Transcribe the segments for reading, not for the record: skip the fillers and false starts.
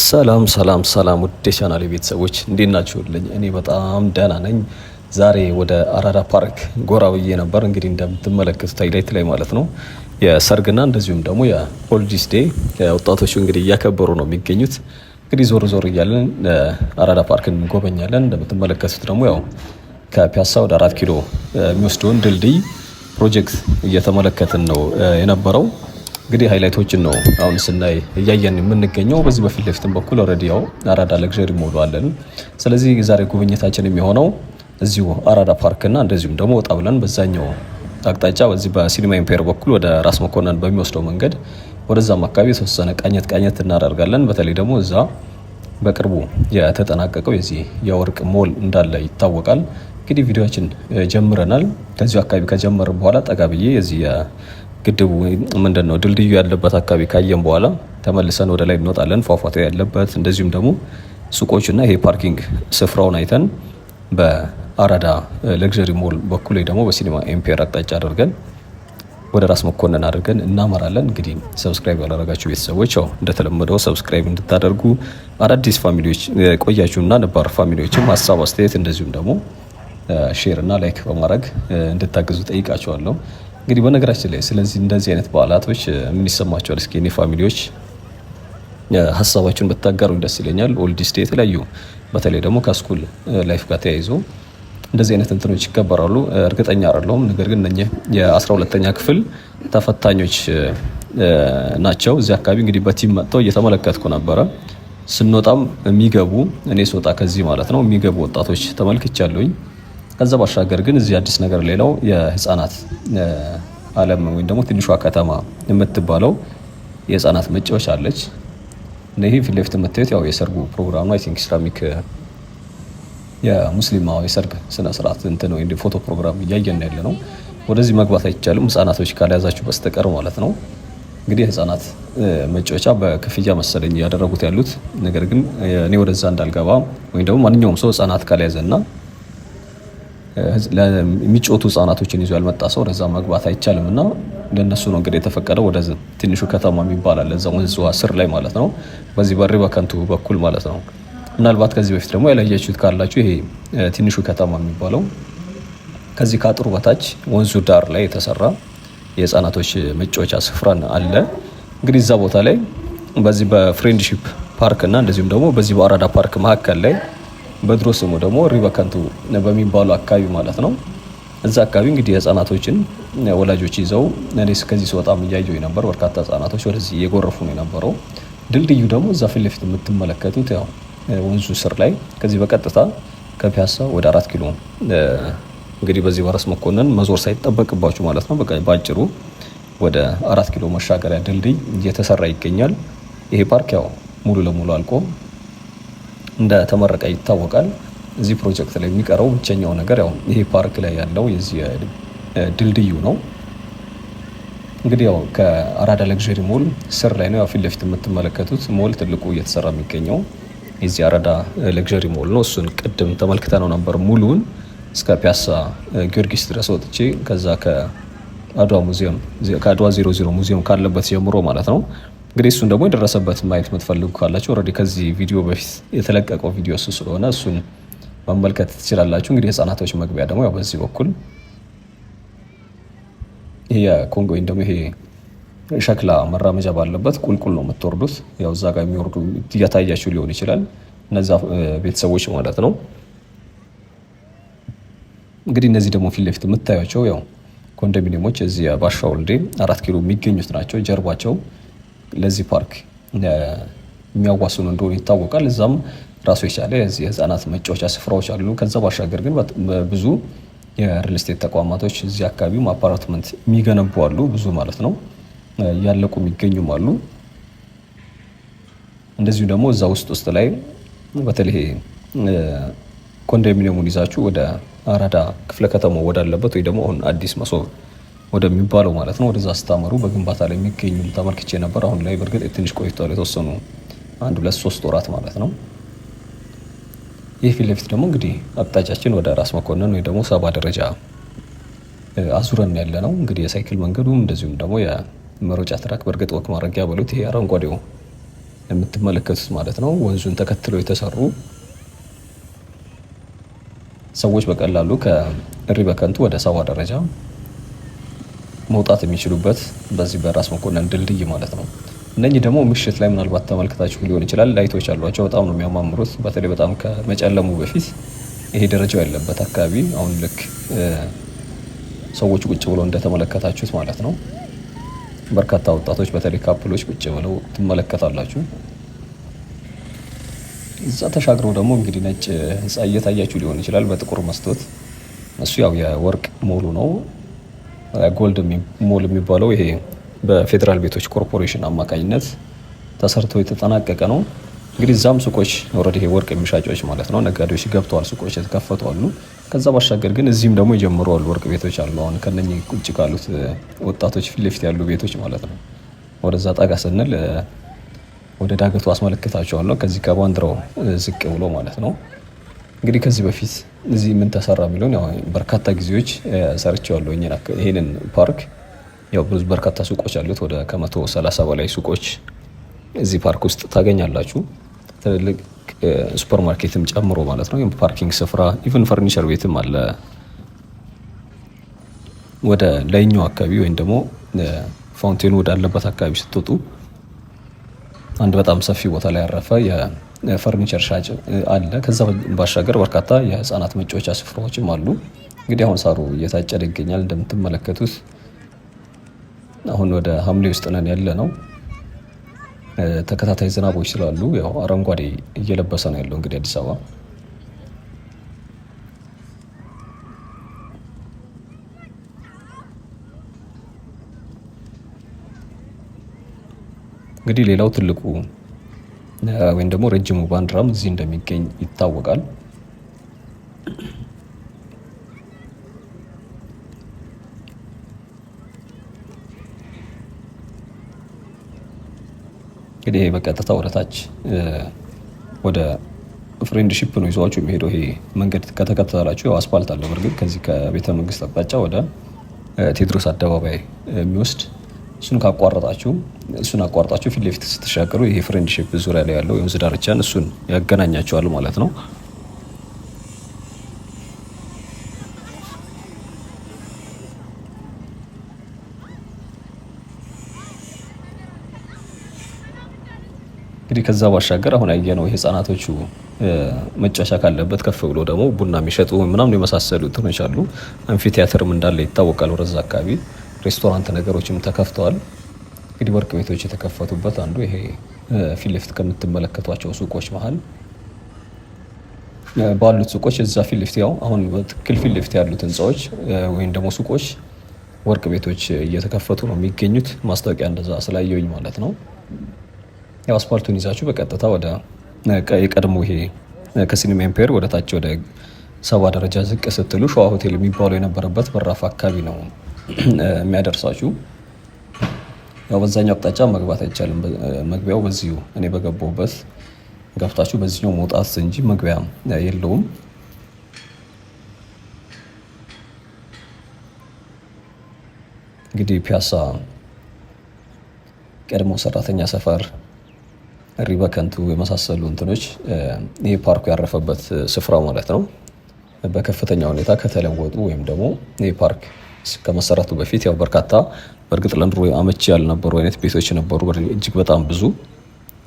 ሰላም ውድ የቻናሌ ቤተሰቦች እንዴት ናችሁልኝ? እኔ በጣም ደህና ነኝ። ዛሬ ወደ አራዳ ፓርክ ጎራ ብዬ ነበር። እንግዲህ እንደምትመለከቱት ሃይላይት ላይ ማለት ነው የሰርግና እንደዚሁም ደግሞ የሆሊዴይስ ዴይ ወጣቶቹ እንግዲህ እያከበሩ ነው የሚገኙት። እንግዲህ ዞር እያለን አራዳ ፓርክ እንጎበኛለን። እንደምትመለከቱት ደግሞ ያው ከፒያሳ ወደ 4 ኪሎ የሚወስደውን ድልድይ ፕሮጀክት እየተመለከትን ነው የነበረው። እንግዲህ ሃይላይቶችን ነው አሁን ስናይ እያየን የምንገኘው። በዚህ በፊት ለፊትም በኩል ኦልሬዲ ያው አራዳ ለግዠሪ ሞል አለን። ስለዚህ ዛሬ ጉብኝታችን የሚሆነው እዚሁ አራዳ ፓርክ እና እንደዚሁም ደግሞ ወጣ ብለን በዛኛው አቅጣጫ በዚህ በሲኒማ ኢምፔር በኩል ወደ ራስ መኮንን በሚወስደው መንገድ ወደዛም አካባቢ የተወሰነ ቃኘት እናደርጋለን። በተለይ ደግሞ እዛ በቅርቡ የተጠናቀቀው የዚህ የወርቅ ሞል እንዳለ ይታወቃል። እንግዲህ ቪዲዮችን ጀምረናል። ከዚሁ አካባቢ ከጀመርን በኋላ ጠጋ ብዬ የዚህ ግድቡ ምንድነው ድልድዩ ያለበት አካባቢ ካየን በኋላ ተመልሰን ወደ ላይ እንወጣለን። ፏፏቴ ያለበት እንደዚሁም ደግሞ ሱቆችና ይሄ ፓርኪንግ ስፍራውን አይተን በአራዳ ለግዠሪ ሞል በኩል ደግሞ በሲኒማ ኤምፔር አቅጣጫ አድርገን ወደ ራስ መኮንን አድርገን እናመራለን። እንግዲህ ሰብስክራይብ ያላደረጋችሁ ቤተሰቦች ያው እንደተለመደው ሰብስክራይብ እንድታደርጉ፣ አዳዲስ ፋሚሊዎች ቆያችሁና ነባር ፋሚሊዎችም ሀሳብ አስተያየት እንደዚሁም ደግሞ ሼር እና ላይክ በማድረግ እንድታግዙ ጠይቃችኋለሁ። እንግዲህ በነገራችን ላይ ስለዚህ እንደዚህ አይነት በዓላቶች ምን ይሰማቸዋል? እስኪ እኔ ፋሚሊዎች ሀሳባችሁን ብታጋሩኝ ደስ ይለኛል። ሆሊዴይስ ዴይ የተለያዩ በተለይ ደግሞ ከስኩል ላይፍ ጋር ተያይዞ እንደዚህ አይነት እንትኖች ይከበራሉ። እርግጠኛ አይደለሁም፣ ነገር ግን እነኚህ የ12ኛ ክፍል ተፈታኞች ናቸው። እዚህ አካባቢ እንግዲህ በቲም መጥተው እየተመለከትኩ ነበረ። ስንወጣም የሚገቡ እኔ ስወጣ ከዚህ ማለት ነው የሚገቡ ወጣቶች ተመልክቻለሁኝ። ከዛ ባሻገር ግን እዚህ አዲስ ነገር ሌላው የህፃናት ዓለም ወይም ደግሞ ትንሿ ከተማ የምትባለው የህፃናት መጫወቻ አለች። ይሄ ፊት ለፊት የምታዩት ያው የሰርጉ ፕሮግራም ነው። አይ ቲንክ ኢስላሚክ የሙስሊማው የሰርግ ስነ ስርዓት እንትን ወይ ፎቶ ፕሮግራም እያየን ያለ ነው። ወደዚህ መግባት አይቻልም ህፃናቶች ካልያዛችሁ በስተቀር ማለት ነው። እንግዲህ ህፃናት መጫወቻ በክፍያ መሰለኝ ያደረጉት ያሉት። ነገር ግን እኔ ወደዛ እንዳልገባ ወይም ደግሞ ማንኛውም ሰው ህፃናት ካልያዘና ለሚጮቱ ህፃናቶችን ይዞ ያልመጣ ሰው ወደዛ መግባት አይቻልም እና ለነሱ ነው እንግዲህ የተፈቀደው። ወደ ትንሹ ከተማ የሚባል አለ እዛ ወንዙ ስር ላይ ማለት ነው፣ በዚህ በሪ በከንቱ በኩል ማለት ነው። ምናልባት ከዚህ በፊት ደግሞ ያላያችሁት ካላችሁ ይሄ ትንሹ ከተማ የሚባለው ከዚህ ከአጥሩ በታች ወንዙ ዳር ላይ የተሰራ የህፃናቶች መጫወቻ ስፍራን አለ። እንግዲህ እዛ ቦታ ላይ በዚህ በፍሬንድሺፕ ፓርክ እና እንደዚሁም ደግሞ በዚህ በአራዳ ፓርክ መካከል ላይ በድሮ ስሙ ደግሞ ሪበከንቱ በሚባሉ አካባቢ ማለት ነው። እዛ አካባቢ እንግዲህ ህፃናቶችን ወላጆች ይዘው እኔ ከዚህ ስወጣም እያየሁ ነበር። በርካታ ህፃናቶች ወደዚህ እየጎረፉ ነው የነበረው። ድልድዩ ደግሞ እዛ ፊት ለፊት የምትመለከቱት ያው ወንዙ ስር ላይ ከዚህ በቀጥታ ከፒያሳ ወደ 4 ኪሎ እንግዲህ በዚህ በራስ መኮንን መዞር ሳይጠበቅባችሁ ማለት ነው በአጭሩ ወደ 4 ኪሎ መሻገሪያ ድልድይ እየተሰራ ይገኛል። ይሄ ፓርክ ያው ሙሉ ለሙሉ አልቆ እንደተመረቀ ይታወቃል። እዚህ ፕሮጀክት ላይ የሚቀረው ብቸኛው ነገር ያው ይሄ ፓርክ ላይ ያለው የዚህ ድልድዩ ነው። እንግዲህ ያው ከአራዳ ለግዠሪ ሞል ስር ላይ ነው ያው ፊት ለፊት የምትመለከቱት ሞል ትልቁ እየተሰራ የሚገኘው የዚህ አራዳ ለግዠሪ ሞል ነው። እሱን ቅድም ተመልክተነው ነበር ሙሉውን እስከ ፒያሳ ጊዮርጊስ ድረስ ወጥቼ ከዛ ከአድዋ 00 ሙዚየም ካለበት ጀምሮ ማለት ነው። እንግዲህ እሱን ደግሞ የደረሰበት ማየት የምትፈልጉ ካላችሁ ኦልሬዲ ከዚህ ቪዲዮ በፊት የተለቀቀው ቪዲዮ እሱ ስለሆነ እሱን መመልከት ትችላላችሁ። እንግዲህ የህፃናቶች መግቢያ ደግሞ ያው በዚህ በኩል ይሄ የኮንጎ ወይም ደግሞ ይሄ ሸክላ መራመጃ ባለበት ቁልቁል ነው የምትወርዱት። ያው እዛ ጋር የሚወርዱ እያታያችሁ ሊሆን ይችላል እነዛ ቤተሰቦች ማለት ነው። እንግዲህ እነዚህ ደግሞ ፊት ለፊት የምታዩቸው ያው ኮንዶሚኒየሞች እዚህ ባሻ ወልዴ 4 ኪሎ የሚገኙት ናቸው። ጀርባቸው ለዚህ ፓርክ የሚያዋስኑ እንደሆነ ይታወቃል። እዛም ራሱ የቻለ የዚህ ህፃናት መጫወቻ ስፍራዎች አሉ። ከዛ ባሻገር ግን ብዙ የሪል ስቴት ተቋማቶች እዚህ አካባቢ አፓርትመንት የሚገነቡ አሉ፣ ብዙ ማለት ነው፣ ያለቁ የሚገኙም አሉ። እንደዚሁ ደግሞ እዛ ውስጥ ላይ በተለይ ኮንዶሚኒየሙን ይዛችሁ ወደ አራዳ ክፍለ ከተማው ወዳለበት ወይ ደግሞ አሁን አዲስ መሶብ ወደሚባለው ማለት ነው ወደዛ ስታመሩ በግንባታ ላይ የሚገኙ ተመልክቼ ነበር። አሁን ላይ በእርግጥ ትንሽ ቆይቷል፣ የተወሰኑ 1-2-3 ወራት ማለት ነው። ይህ ፊት ለፊት ደግሞ እንግዲህ አቅጣጫችን ወደ ራስ መኮንን ወይ ደግሞ 70 ደረጃ አዙረን ያለ ነው። እንግዲህ የሳይክል መንገዱም እንደዚሁም ደግሞ የመሮጫ ትራክ በእርግጥ ወክ ማድረጊያ በሉት ይሄ አረንጓዴው የምትመለከቱት ማለት ነው። ወንዙን ተከትለው የተሰሩ ሰዎች በቀላሉ ከእሪ በከንቱ ወደ ሰባ ደረጃ መውጣት የሚችሉበት በዚህ በራስ መኮንን ድልድይ ማለት ነው። እነኚህ ደግሞ ምሽት ላይ ምናልባት ተመልክታችሁ ሊሆን ይችላል። ላይቶች አሏቸው። በጣም ነው የሚያማምሩት። በተለይ በጣም ከመጨለሙ በፊት ይሄ ደረጃው ያለበት አካባቢ አሁን ልክ ሰዎች ቁጭ ብለው እንደተመለከታችሁት ማለት ነው። በርካታ ወጣቶች በተለይ ካፕሎች ቁጭ ብለው ትመለከታላችሁ። እዛ ተሻግረው ደግሞ እንግዲህ ነጭ ህንፃ እየታያችሁ ሊሆን ይችላል በጥቁር መስታወት። እሱ ያው የወርቅ ሞሉ ነው። ጎልድ ሞል የሚባለው ይሄ በፌዴራል ቤቶች ኮርፖሬሽን አማካኝነት ተሰርቶ የተጠናቀቀ ነው። እንግዲህ እዛም ሱቆች ኦልሬዲ ይሄ ወርቅ የሚሻጮች ማለት ነው ነጋዴዎች ገብተዋል። ሱቆች የተከፈቱ አሉ። ከዛ ባሻገር ግን እዚህም ደግሞ የጀመሩ አሉ ወርቅ ቤቶች አሉ። አሁን ከነኚህ ቁጭ ካሉት ወጣቶች ፊት ለፊት ያሉ ቤቶች ማለት ነው። ወደዛ ጠጋ ስንል ወደ ዳገቱ አስመለክታቸዋለሁ። ከዚህ ከባንዲራው ዝቅ ብሎ ማለት ነው። እንግዲህ ከዚህ በፊት እዚህ ምን ተሰራ የሚለውን ያው በርካታ ጊዜዎች ሰርቼዋለሁ። ይሄንን ፓርክ ያው ብዙ በርካታ ሱቆች አሉት። ወደ ከ130 በላይ ሱቆች እዚህ ፓርክ ውስጥ ታገኛላችሁ። ትልልቅ ሱፐር ማርኬትም ጨምሮ ማለት ነው። ፓርኪንግ ስፍራ ኢቭን ፈርኒቸር ቤትም አለ። ወደ ላይኛው አካባቢ ወይም ደግሞ ፋውንቴኑ ወዳለበት አካባቢ ስትወጡ አንድ በጣም ሰፊ ቦታ ላይ ያረፈ የፈርኒቸር ሻጭ አለ። ከዛ ባሻገር በርካታ የህፃናት መጫወቻ ስፍራዎችም አሉ። እንግዲህ አሁን ሳሩ እየታጨደ ይገኛል እንደምትመለከቱት። አሁን ወደ ሐምሌ ውስጥ ነን ያለ ነው። ተከታታይ ዝናቦች ስላሉ ያው አረንጓዴ እየለበሰ ነው ያለው እንግዲህ አዲስ አበባ። እንግዲህ ሌላው ትልቁ ወይም ደግሞ ረጅሙ ባንዲራም እዚህ እንደሚገኝ ይታወቃል። እንግዲህ በቀጥታ ወደ ታች ወደ ፍሬንድሺፕ ነው ይዟችሁ የሚሄደው። ይሄ መንገድ ከተከተላችሁ ያው አስፋልት አለ። በርግጥ ከዚህ ከቤተ መንግስት አቅጣጫ ወደ ቴዎድሮስ አደባባይ የሚወስድ እሱን አቋርጣችሁ ፊት ለፊት ስትሻገሩ ይሄ ፍሬንድሺፕ ዙሪያ ላይ ያለው የወንዝ ዳርቻን እሱን ያገናኛቸዋል ማለት ነው። እንግዲህ ከዛ ባሻገር አሁን ያየነው የህፃናቶቹ መጫወቻ ካለበት ከፍ ብሎ ደግሞ ቡና የሚሸጡ ምናምን የመሳሰሉ እንትኖች አሉ። አምፊቲያትርም እንዳለ ይታወቃል። ወደዛ አካባቢ ሬስቶራንት ነገሮችም ተከፍተዋል። እንግዲህ ወርቅ ቤቶች የተከፈቱበት አንዱ ይሄ ፊት ለፊት ከምትመለከቷቸው ሱቆች መሀል ባሉት ሱቆች እዛ ፊት ለፊት ያው አሁን በትክክል ፊት ለፊት ያሉት ህንፃዎች ወይም ደግሞ ሱቆች ወርቅ ቤቶች እየተከፈቱ ነው የሚገኙት። ማስታወቂያ እንደዛ ስላየውኝ ማለት ነው። ያው አስፓልቱን ይዛችሁ በቀጥታ ወደ የቀድሞ ይሄ ከሲኒማ ኢምፔር ወደ ታች ወደ 70 ደረጃ ዝቅ ስትሉ ሸዋ ሆቴል የሚባለው የነበረበት በራፍ አካባቢ ነው የሚያደርሳችሁ። ያው በዛኛው አቅጣጫ መግባት አይቻልም። መግቢያው በዚሁ እኔ በገባሁበት ገብታችሁ በዚህኛው መውጣት እንጂ መግቢያ የለውም። እንግዲህ ፒያሳ፣ ቀድሞ ሰራተኛ ሰፈር፣ እሪ በከንቱ የመሳሰሉ እንትኖች ይህ ፓርኩ ያረፈበት ስፍራ ማለት ነው። በከፍተኛ ሁኔታ ከተለወጡ ወይም ደግሞ ይህ ፓርክ ከመሰረቱ በፊት ያው በርካታ በእርግጥ ለኑሮ አመቺ ያልነበሩ አይነት ቤቶች ነበሩ፣ እጅግ በጣም ብዙ።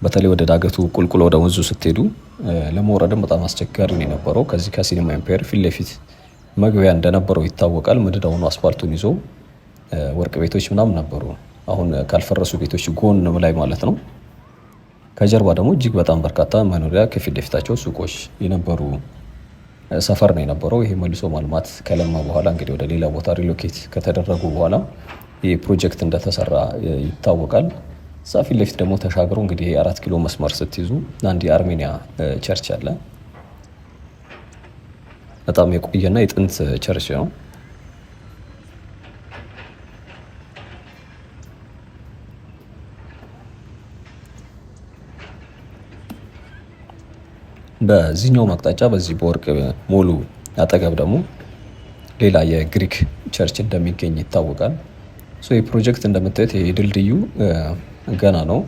በተለይ ወደ ዳገቱ ቁልቁል ወደ ወንዙ ስትሄዱ ለመውረድም በጣም አስቸጋሪ ነው የነበረው። ከዚህ ከሲኒማ ኢምፔር ፊት ለፊት መግቢያ እንደነበረው ይታወቃል። ምድዳውኑ አስፋልቱን ይዞ ወርቅ ቤቶች ምናምን ነበሩ። አሁን ካልፈረሱ ቤቶች ጎን ላይ ማለት ነው። ከጀርባ ደግሞ እጅግ በጣም በርካታ መኖሪያ ከፊት ለፊታቸው ሱቆች የነበሩ ሰፈር ነው የነበረው። ይሄ መልሶ ማልማት ከለማ በኋላ እንግዲህ ወደ ሌላ ቦታ ሪሎኬት ከተደረጉ በኋላ ይህ ፕሮጀክት እንደተሰራ ይታወቃል። እዛ ፊት ለፊት ደግሞ ተሻግሮ እንግዲህ 4 ኪሎ መስመር ስትይዙ አንድ የአርሜኒያ ቸርች አለ። በጣም የቆየና የጥንት ቸርች ነው። በዚህኛው አቅጣጫ በዚህ በወርቅ ሞሉ አጠገብ ደግሞ ሌላ የግሪክ ቸርች እንደሚገኝ ይታወቃል። ይህ ፕሮጀክት እንደምታዩት ይሄ ድልድዩ ገና ነው።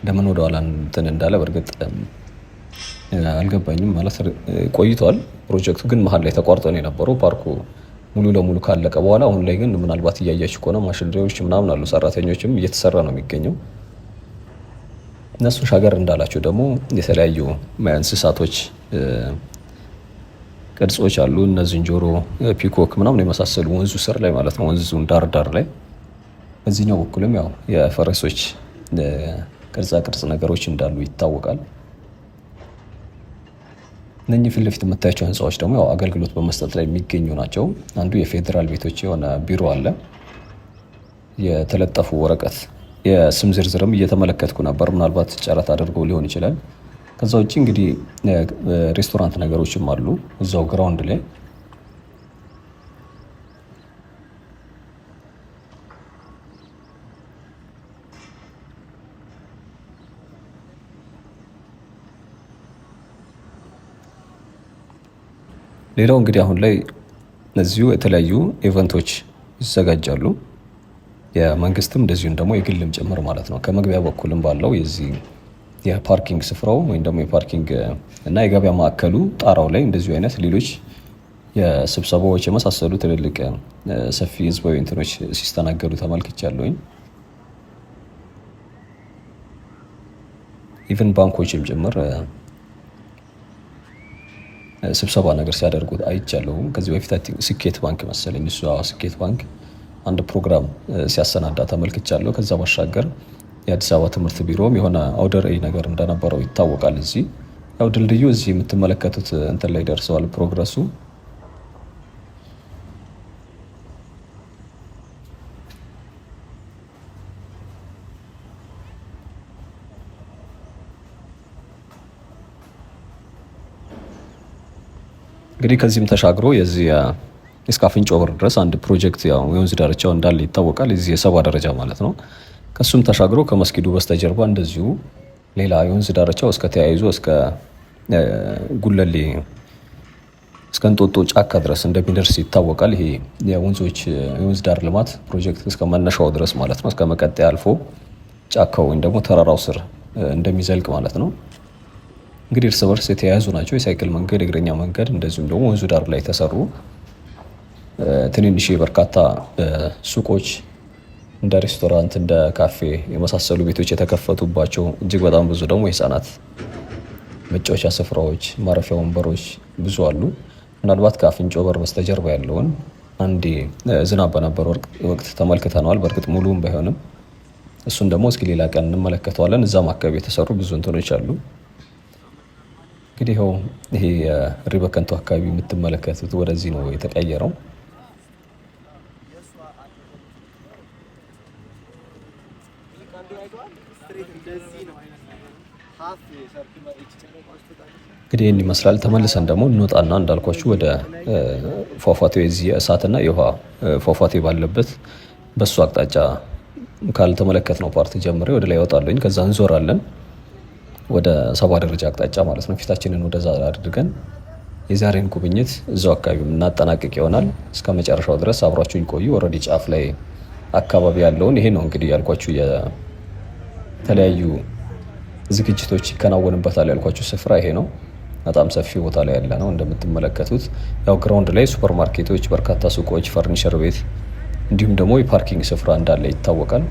ለምን ወደ ኋላ እንትን እንዳለ በእርግጥ አልገባኝም። ማለት ቆይቷል ፕሮጀክቱ ግን መሀል ላይ ተቋርጦ ነው የነበረው ፓርኩ ሙሉ ለሙሉ ካለቀ በኋላ። አሁን ላይ ግን ምናልባት እያያችሁ ከሆነ ማሽነሪዎች ምናምን አሉ፣ ሰራተኞችም እየተሰራ ነው የሚገኘው። እነሱ ሻገር እንዳላቸው ደግሞ የተለያዩ እንስሳቶች ቅርጾች አሉ። እነ ዝንጀሮ፣ ፒኮክ ምናምን የመሳሰሉ ወንዙ ስር ላይ ማለት ነው፣ ወንዙን ዳር ዳር ላይ። በዚህኛው በኩልም ያው የፈረሶች ቅርጻ ቅርጽ ነገሮች እንዳሉ ይታወቃል። እነኚህ ፊት ለፊት የምታያቸው ህንፃዎች ደግሞ ያው አገልግሎት በመስጠት ላይ የሚገኙ ናቸው። አንዱ የፌዴራል ቤቶች የሆነ ቢሮ አለ። የተለጠፉ ወረቀት የስም ዝርዝርም እየተመለከትኩ ነበር። ምናልባት ጨረታ አድርገው ሊሆን ይችላል። ከዛ ውጭ እንግዲህ ሬስቶራንት ነገሮችም አሉ እዛው ግራውንድ ላይ። ሌላው እንግዲህ አሁን ላይ እዚሁ የተለያዩ ኢቨንቶች ይዘጋጃሉ። የመንግስትም እንደዚሁም ደግሞ የግልም ጭምር ማለት ነው። ከመግቢያ በኩልም ባለው የዚህ የፓርኪንግ ስፍራው ወይም ደግሞ የፓርኪንግ እና የገበያ ማዕከሉ ጣራው ላይ እንደዚሁ አይነት ሌሎች የስብሰባዎች የመሳሰሉ ትልልቅ ሰፊ ህዝባዊ እንትኖች ሲስተናገዱ ተመልክቻለሁኝ። ኢቨን ባንኮችም ጭምር ስብሰባ ነገር ሲያደርጉት አይቻለሁ። ከዚህ በፊት ስኬት ባንክ መሰለኝ እሱ ስኬት ባንክ አንድ ፕሮግራም ሲያሰናዳ ተመልክቻለሁ። ከዛ ባሻገር የአዲስ አበባ ትምህርት ቢሮም የሆነ አውደ ርዕይ ነገር እንደነበረው ይታወቃል። እዚህ ያው ድልድዩ እዚህ የምትመለከቱት እንትን ላይ ደርሰዋል ፕሮግረሱ። እንግዲህ ከዚህም ተሻግሮ የዚህ እስከ አፍንጮ በር ድረስ አንድ ፕሮጀክት ያው የወንዝ ዳርቻው እንዳለ ይታወቃል። እዚህ የሰባ ደረጃ ማለት ነው። ከሱም ተሻግሮ ከመስጊዱ በስተጀርባ እንደዚሁ ሌላ የወንዝ ዳርቻው እስከ ተያይዞ እስከ ጉለሌ እስከ እንጦጦ ጫካ ድረስ እንደሚደርስ ይታወቃል። ይሄ የወንዝ ዳር ልማት ፕሮጀክት እስከ መነሻው ድረስ ማለት ነው። እስከ መቀጠያ አልፎ ጫካው ወይም ደግሞ ተራራው ስር እንደሚዘልቅ ማለት ነው። እንግዲህ እርስ በርስ የተያያዙ ናቸው። የሳይክል መንገድ፣ የእግረኛ መንገድ እንደዚሁም ደግሞ ወንዙ ዳር ላይ የተሰሩ ትንንሽ በርካታ ሱቆች እንደ ሬስቶራንት፣ እንደ ካፌ የመሳሰሉ ቤቶች የተከፈቱባቸው እጅግ በጣም ብዙ ደግሞ የህፃናት መጫወቻ ስፍራዎች፣ ማረፊያ ወንበሮች ብዙ አሉ። ምናልባት ከአፍንጮ በር በስተጀርባ ያለውን አንዴ ዝናብ በነበር ወቅት ተመልክተነዋል። በእርግጥ ሙሉም ባይሆንም እሱን ደግሞ እስኪ ሌላ ቀን እንመለከተዋለን። እዛም አካባቢ የተሰሩ ብዙ እንትኖች አሉ። እንግዲህ ይሄ ሪበከንቱ አካባቢ የምትመለከቱት ወደዚህ ነው የተቀየረው። እንግዲህ ይህን ይመስላል። ተመልሰን ደግሞ እንወጣና እንዳልኳችሁ ወደ ፏፏቴው የዚህ የእሳትና የውሃ ፏፏቴ ባለበት በሱ አቅጣጫ ካልተመለከትነው ፓርት ጀምሬ ወደ ላይ ይወጣለኝ። ከዛ እንዞራለን ወደ ሰባ ደረጃ አቅጣጫ ማለት ነው። ፊታችንን ወደዛ አድርገን የዛሬን ጉብኝት እዛው አካባቢ የምናጠናቅቅ ይሆናል። እስከ መጨረሻው ድረስ አብራችሁኝ ቆዩ። ኦልሬዲ ጫፍ ላይ አካባቢ ያለውን ይሄ ነው እንግዲህ ያልኳችሁ የተለያዩ ዝግጅቶች ይከናወንበታል ያልኳችሁ ስፍራ ይሄ ነው። በጣም ሰፊ ቦታ ላይ ያለ ነው እንደምትመለከቱት። ያው ግራውንድ ላይ ሱፐር ማርኬቶች፣ በርካታ ሱቆች፣ ፈርኒቸር ቤት እንዲሁም ደግሞ የፓርኪንግ ስፍራ እንዳለ ይታወቃል።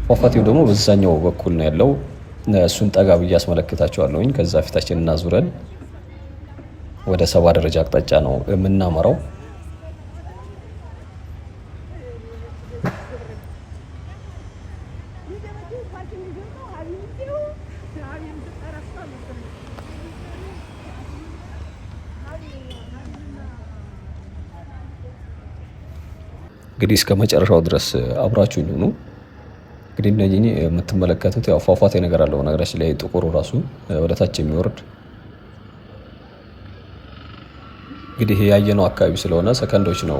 ፏፏቴው ደግሞ በዛኛው በኩል ነው ያለው። እሱን ጠጋ ብዬ አስመለክታችኋለሁኝ። ከዛ ፊታችን እናዙረን ወደ ሰባ ደረጃ አቅጣጫ ነው የምናመራው። እንግዲህ እስከ መጨረሻው ድረስ አብራችሁኝ ሁኑ። እንግዲህ እነዚህ የምትመለከቱት ያው ፏፏቴ ነገር አለው ነገራችን ላይ ጥቁሩ ራሱ ወደ ታች የሚወርድ እንግዲህ ያየነው አካባቢ ስለሆነ ሰከንዶች ነው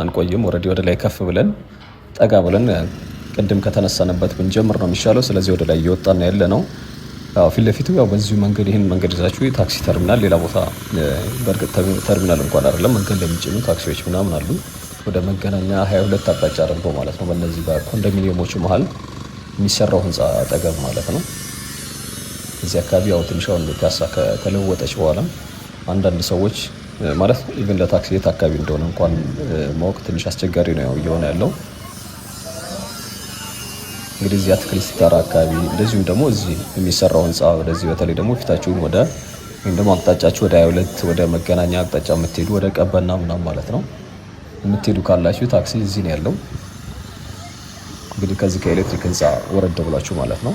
አንቆይም። ኦልሬዲ ወደ ላይ ከፍ ብለን ጠጋ ብለን ቅድም ከተነሳንበት ብንጀምር ነው የሚሻለው። ስለዚህ ወደ ላይ እየወጣን ያለ ነው። ያው ፊት ለፊቱ ያው በዚሁ መንገድ ይህን መንገድ ይዛችሁ የታክሲ ተርሚናል፣ ሌላ ቦታ በእርግጥ ተርሚናል እንኳን አይደለም መንገድ ላይ የሚጭኑ ታክሲዎች ምናምን አሉ። ወደ መገናኛ 22 አቅጣጫ አድርገው ማለት ነው። በእነዚህ በኮንዶሚኒየሞቹ መሀል የሚሰራው ህንፃ አጠገብ ማለት ነው። እዚህ አካባቢ ያው ትንሽ አሁን ፒያሳ ከተለወጠች በኋላ አንዳንድ ሰዎች ማለት ኢቭን ለታክሲ የት አካባቢ እንደሆነ እንኳን ማወቅ ትንሽ አስቸጋሪ ነው ያው እየሆነ ያለው። እንግዲህ እዚህ አትክልት ተራ አካባቢ እንደዚሁም ደግሞ እዚህ የሚሰራው ህንፃ ወደዚህ በተለይ ደግሞ ፊታችሁን ወደ ወይም ደግሞ አቅጣጫችሁ ወደ 22 ወደ መገናኛ አቅጣጫ የምትሄዱ ወደ ቀበና ምናምን ማለት ነው የምትሄዱ ካላችሁ ታክሲ እዚህ ነው ያለው። እንግዲህ ከዚህ ከኤሌክትሪክ ህንፃ ወረድ ብላችሁ ማለት ነው።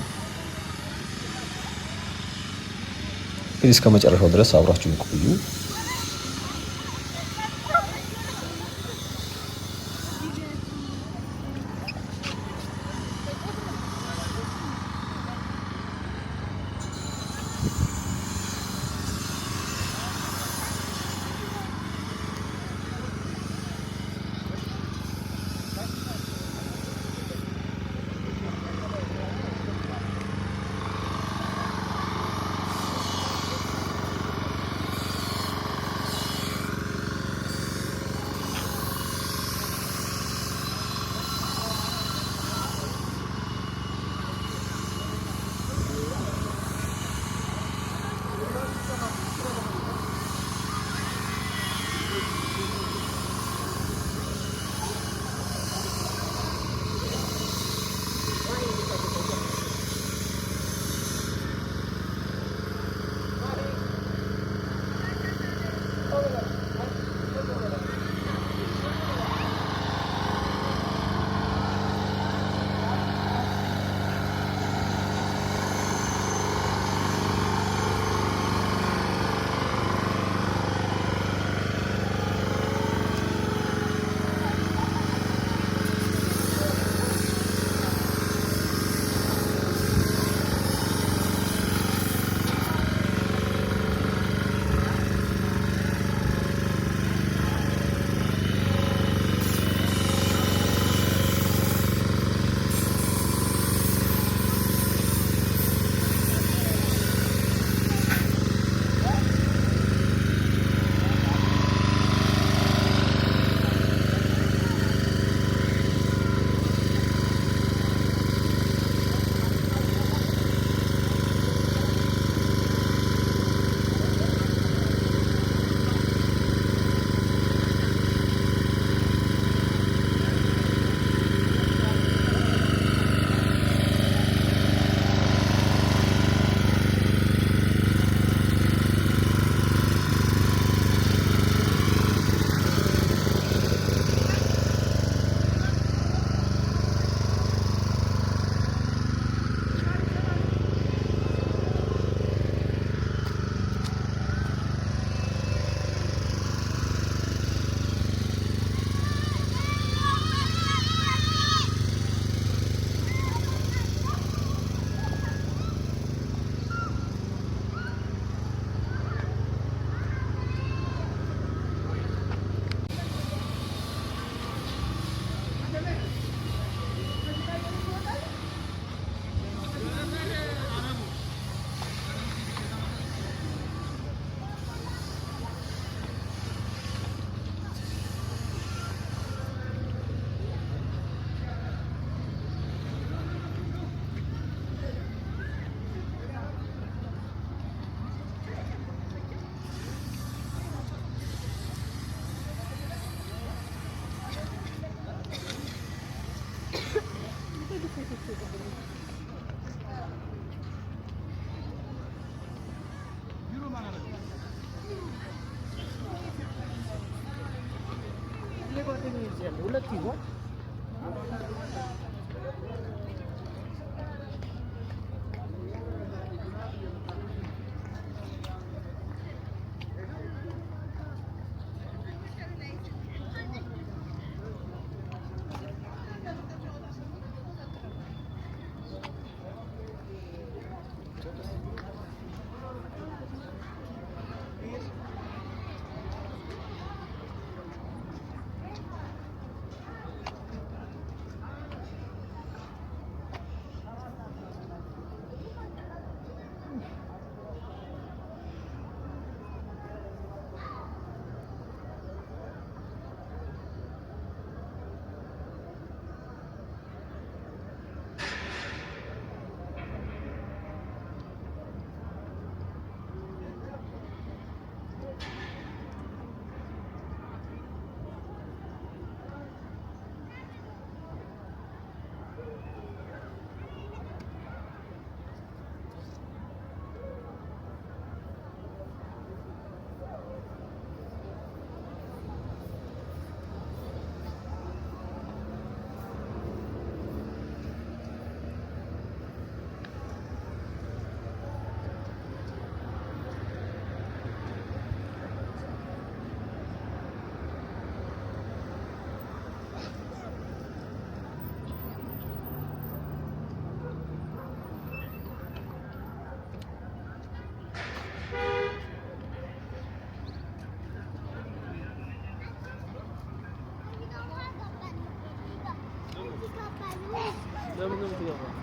እንግዲህ እስከ መጨረሻው ድረስ አብራችሁን ቆዩ። ሁለት ይዟል። ለምን ነው የምትገባው?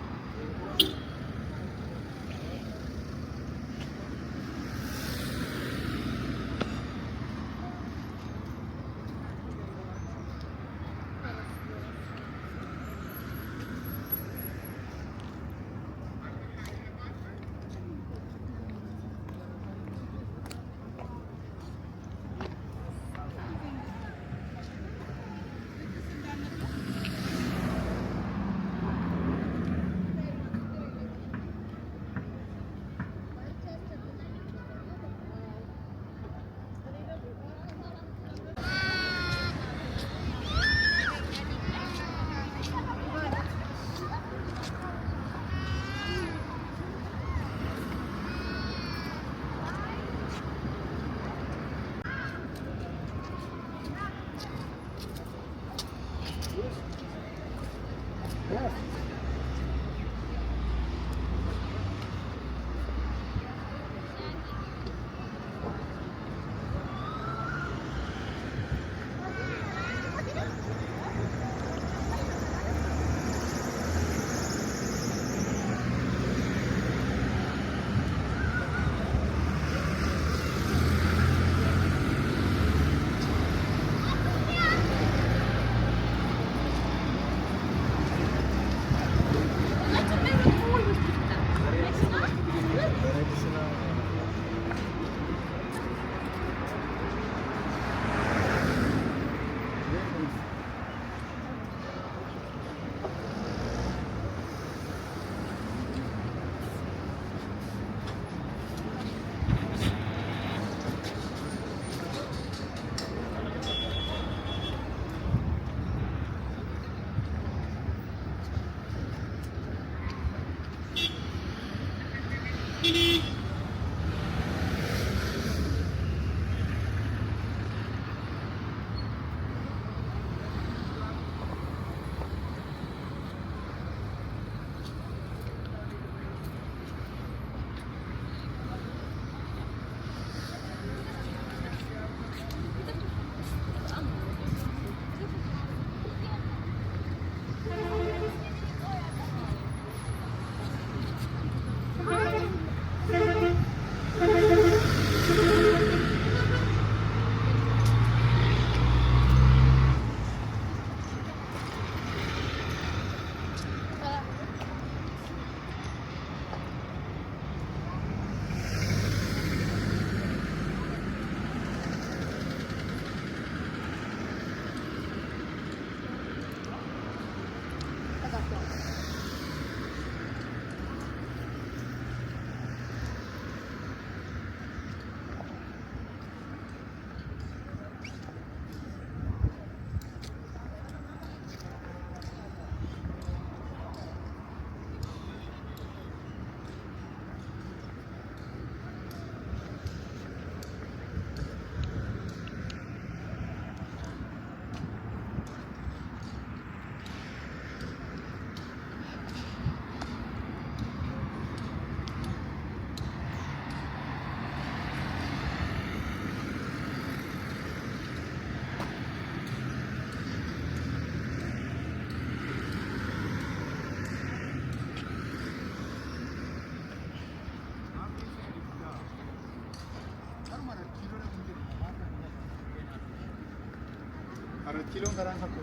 Kilong naranja po.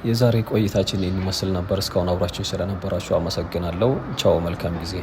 የዛሬ ቆይታችን ይህን ይመስል ነበር። እስካሁን አብራችን ስለነበራችሁ አመሰግናለሁ። ቻው፣ መልካም ጊዜ።